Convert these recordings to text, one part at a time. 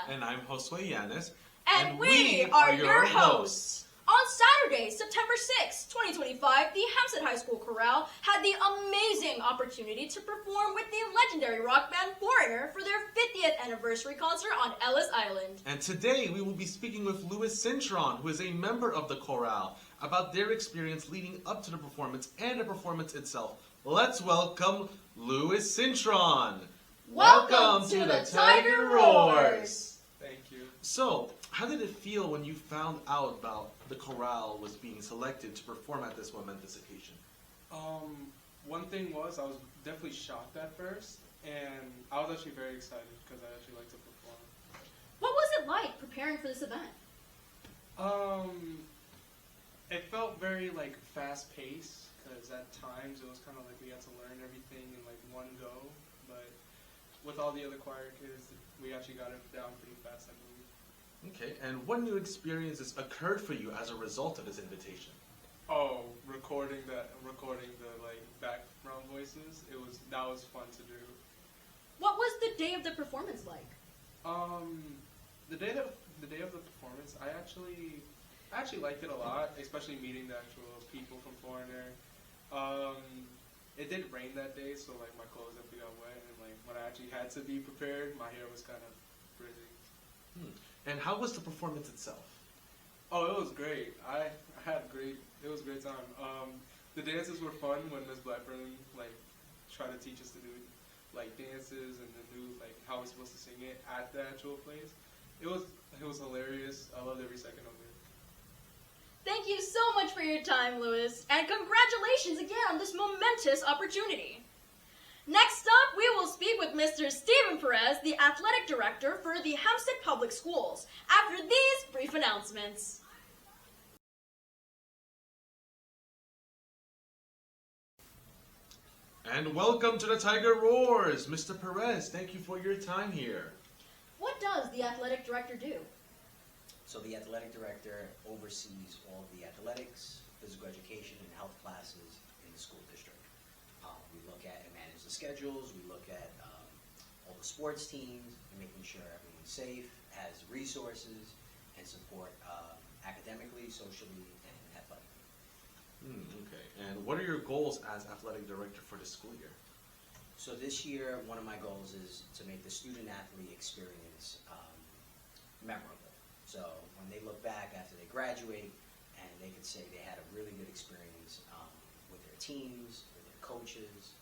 And I'm Josue Yanis. And we are your hosts. On Saturday, September 6, 2025, the Hempstead High School Chorale had the amazing opportunity to perform with the legendary rock band Foreigner for their 50th anniversary concert on Ellis Island. And today we will be speaking with Louis Cintron, who is a member of the chorale, about their experience leading up to the performance and the performance itself. Let's welcome Louis Cintron. Welcome to the Tiger Roars. Thank you. So, how did it feel when you found out about the chorale was being selected to perform at this momentous occasion? One thing was I was definitely shocked at first, and I was actually very excited because I actually like to perform. What was it like preparing for this event? It felt very fast paced because at times it was kind of like we had to learn everything in one go, but with all the other choir kids, we actually got it down pretty fast, I believe. Okay, and what new experiences occurred for you as a result of this invitation? Oh, recording the background voices. That was fun to do. What was the day of the performance like? The day of the performance, I actually liked it a lot, especially meeting the actual people from Foreigner. It did rain that day, so my clothes definitely got wet, and when I actually had to be prepared, my hair was kind of frizzy. And how was the performance itself? Oh, it was great. It was a great time. The dances were fun when Miss Blackburn tried to teach us to do dances and then do how we're supposed to sing it at the actual place. It was hilarious. I loved every second of it. Thank you so much for your time, Louis, and congratulations again on this momentous opportunity. Next up, we will speak with Mr. Stephen Perez, the athletic director for the Hempstead Public Schools, after these brief announcements. And welcome to the Tiger Roars. Mr. Perez, thank you for your time here. What does the athletic director do? So the athletic director oversees all of the athletics, physical education, and health classes in the school district. We look at and manage the schedules. We look at all the sports teams and making sure everyone's safe, has resources, and support academically, socially, and athletically. Okay. And what are your goals as athletic director for the school year? So this year, one of my goals is to make the student-athlete experience memorable. So when they look back after they graduate, and they could say they had a really good experience with their teams, with their coaches.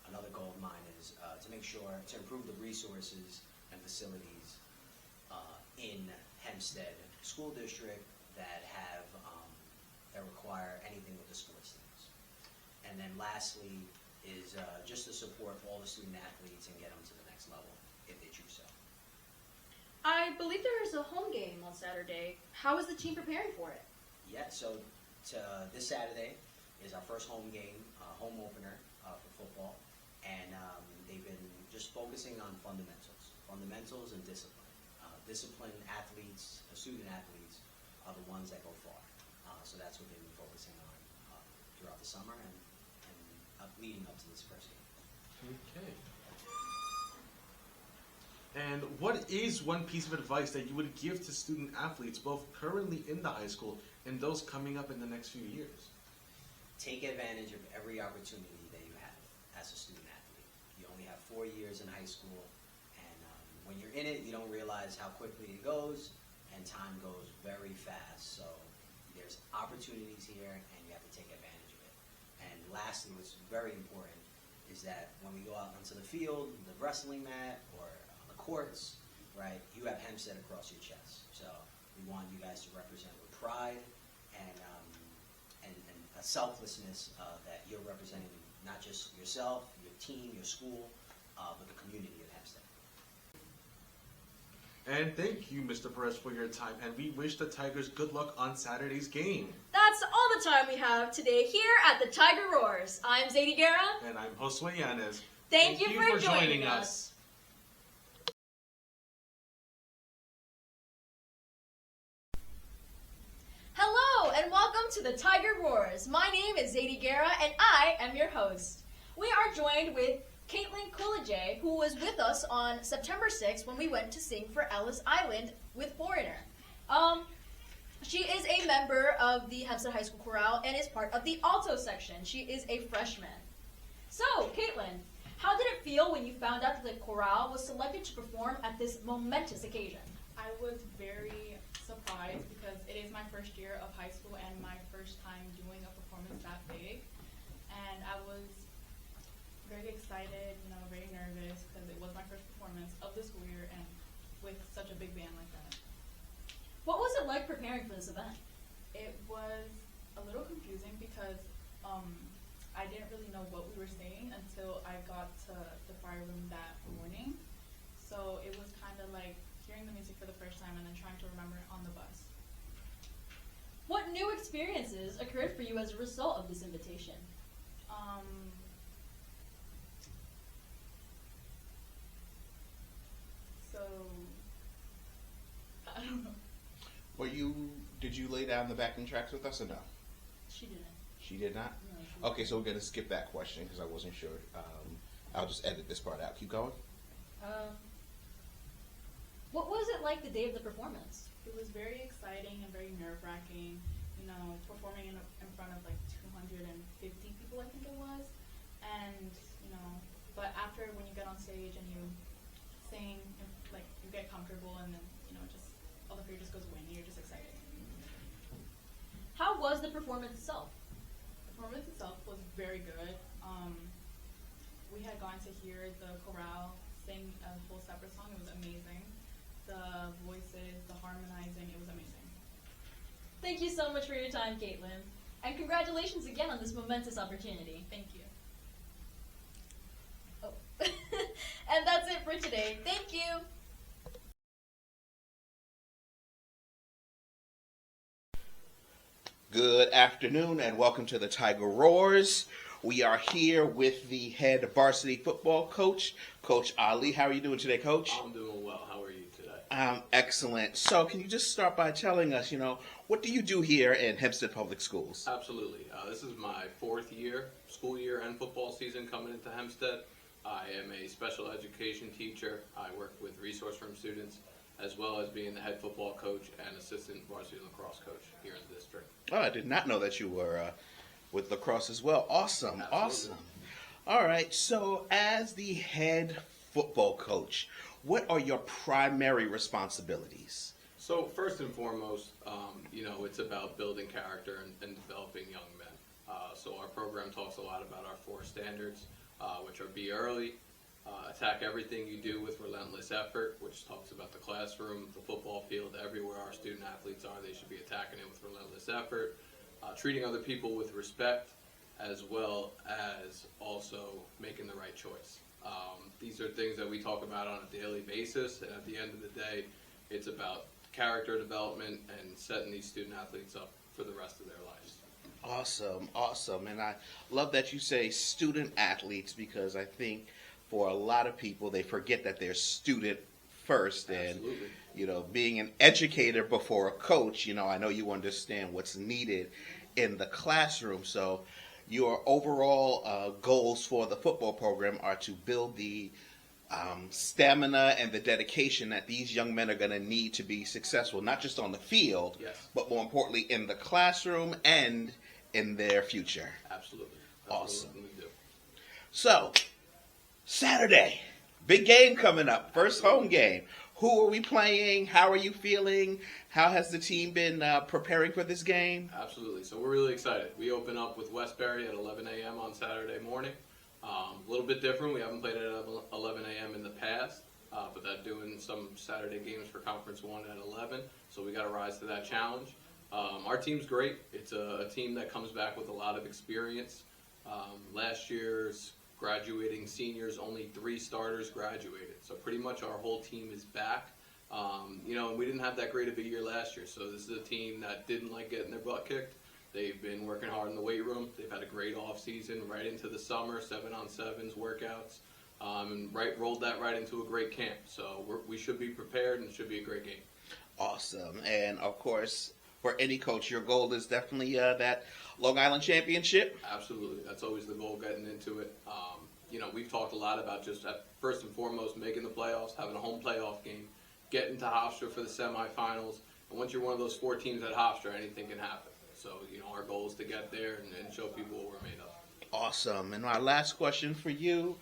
Another goal of mine is to make sure to improve the resources and facilities in Hempstead School District that have that require anything with the sports teams. And then lastly is just to support all the student athletes and get them to the next level if they choose so. I believe there is a home game on Saturday. How is the team preparing for it? Yeah, so this Saturday is our first home game, home opener for football, and they've been just focusing on fundamentals and discipline. Disciplined athletes, student athletes, are the ones that go far. So that's what they've been focusing on throughout the summer and leading up to this first game. Okay. And what is one piece of advice that you would give to student athletes, both currently in the high school and those coming up in the next few years? Take advantage of every opportunity that you have as a student athlete. You only have 4 years in high school, and when you're in it, you don't realize how quickly it goes, and time goes very fast. So there's opportunities here, and you have to take advantage of it. And lastly, what's very important is that when we go out onto the field, the wrestling mat, or courts, right, you have Hempstead across your chest. So we want you guys to represent with pride and a selflessness that you're representing not just yourself, your team, your school, but the community of Hempstead. And thank you, Mr. Perez, for your time, and we wish the Tigers good luck on Saturday's game. That's all the time we have today here at the Tiger Roars. I'm Zadie Guerra. And I'm Josue Yanis. Thank you for joining us. Hello and welcome to the Tiger Roars. My name is Zadie Guerra and I am your host. We are joined with Caitlin Coolidge, who was with us on September 6th when we went to sing for Ellis Island with Foreigner. She is a member of the Hempstead High School Chorale and is part of the alto section. She is a freshman. So, Caitlin, how did it feel when you found out that the chorale was selected to perform at this momentous occasion? I was very surprised because it is my first year of high school and my first time doing a performance that big. And I was very excited, very nervous because it was my first performance of the school year and with such a big band like that. What was it like preparing for this event? It was a little confusing because I didn't really know what we were saying until I got to the choir room that morning. So it was kind of like hearing the music for the first time and then trying to remember it on the bus. What new experiences occurred for you as a result of this invitation? So I don't know. Did you lay down the backing tracks with us or no? She didn't. She did not? No, she didn't. Okay, so we're going to skip that question because I wasn't sure. I'll just edit this part out. Keep going. What was it like the day of the performance? It was very exciting and very nerve-wracking, performing in front of like 250 people, I think it was. And, but after when you get on stage and you sing, like you get comfortable and then, just all the fear just goes away and you're just excited. How was the performance itself? The performance itself was very good. We had gone to hear the chorale sing a whole separate song. It was amazing. The voices, the harmonizing, it was amazing. Thank you so much for your time, Caitlin. And congratulations again on this momentous opportunity. Thank you. Oh. And that's it for today. Thank you. Good afternoon and welcome to the Tiger Roars. We are here with the head varsity football coach, Coach Ali. How are you doing today, Coach? I'm doing well. How are you today? Excellent. So can you just start by telling us, what do you do here in Hempstead Public Schools? Absolutely. This is my fourth year, school year and football season coming into Hempstead. I am a special education teacher. I work with resource room students, as well as being the head football coach and assistant varsity lacrosse coach here in the district. Oh, I did not know that you were with lacrosse as well. Awesome, Absolutely. Awesome. All right, so as the head football coach, what are your primary responsibilities? So first and foremost, it's about building character and developing young men. So our program talks a lot about our 4 standards, which are be early, attack everything you do with relentless effort, which talks about the classroom, the football field, everywhere our student athletes are, they should be attacking it with relentless effort, treating other people with respect, as well as also making the right choice. These are things that we talk about on a daily basis, and at the end of the day, it's about character development and setting these student athletes up for the rest of their lives. Awesome. And I love that you say student athletes because I think for a lot of people, they forget that they're student first. Absolutely. And, being an educator before a coach, I know you understand what's needed in the classroom. So your overall goals for the football program are to build the stamina and the dedication that these young men are going to need to be successful, not just on the field, Yes. but more importantly in the classroom and in their future. Absolutely. That's Awesome. what we do. So, Saturday, big game coming up, first home game. Who are we playing? How are you feeling? How has the team been preparing for this game? Absolutely. So we're really excited. We open up with Westbury at 11 a.m. on Saturday morning. A little bit different. We haven't played it at 11 a.m. in the past, but they're doing some Saturday games for Conference 1 at 11, so we got to rise to that challenge. Our team's great. It's a team that comes back with a lot of experience. Last year's graduating seniors, only 3 starters graduated, so pretty much our whole team is back. And we didn't have that great of a year last year, so this is a team that didn't like getting their butt kicked. They've been working hard in the weight room. They've had a great off season right into the summer, 7-on-7s, workouts, and rolled that right into a great camp. So we should be prepared, and it should be a great game. Awesome. And, of course, for any coach, your goal is definitely that Long Island Championship. Absolutely. That's always the goal getting into it. we've talked a lot about just first and foremost making the playoffs, having a home playoff game, getting to Hofstra for the semifinals. And once you're one of those 4 teams at Hofstra, anything can happen. So, our goal is to get there and show people what we're made of. Awesome. And my last question for you,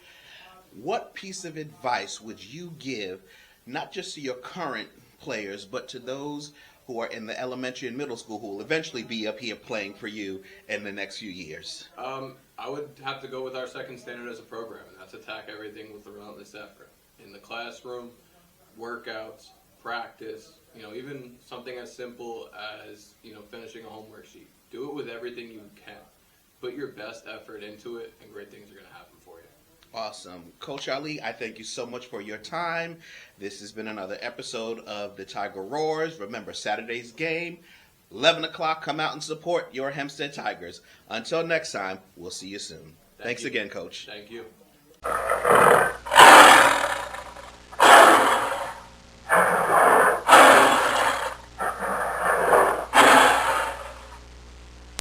what piece of advice would you give, not just to your current players, but to those who are in the elementary and middle school who will eventually be up here playing for you in the next few years? I would have to go with our second standard as a program, and that's attack everything with a relentless effort. In the classroom, workouts, practice, even something as simple as, finishing a homework sheet. Do it with everything you can. Put your best effort into it, and great things are going to happen for you. Awesome. Coach Ali, I thank you so much for your time. This has been another episode of the Tiger Roars. Remember, Saturday's game, 11 o'clock, come out and support your Hempstead Tigers. Until next time, we'll see you soon. Thanks you. again, Coach. Thank you.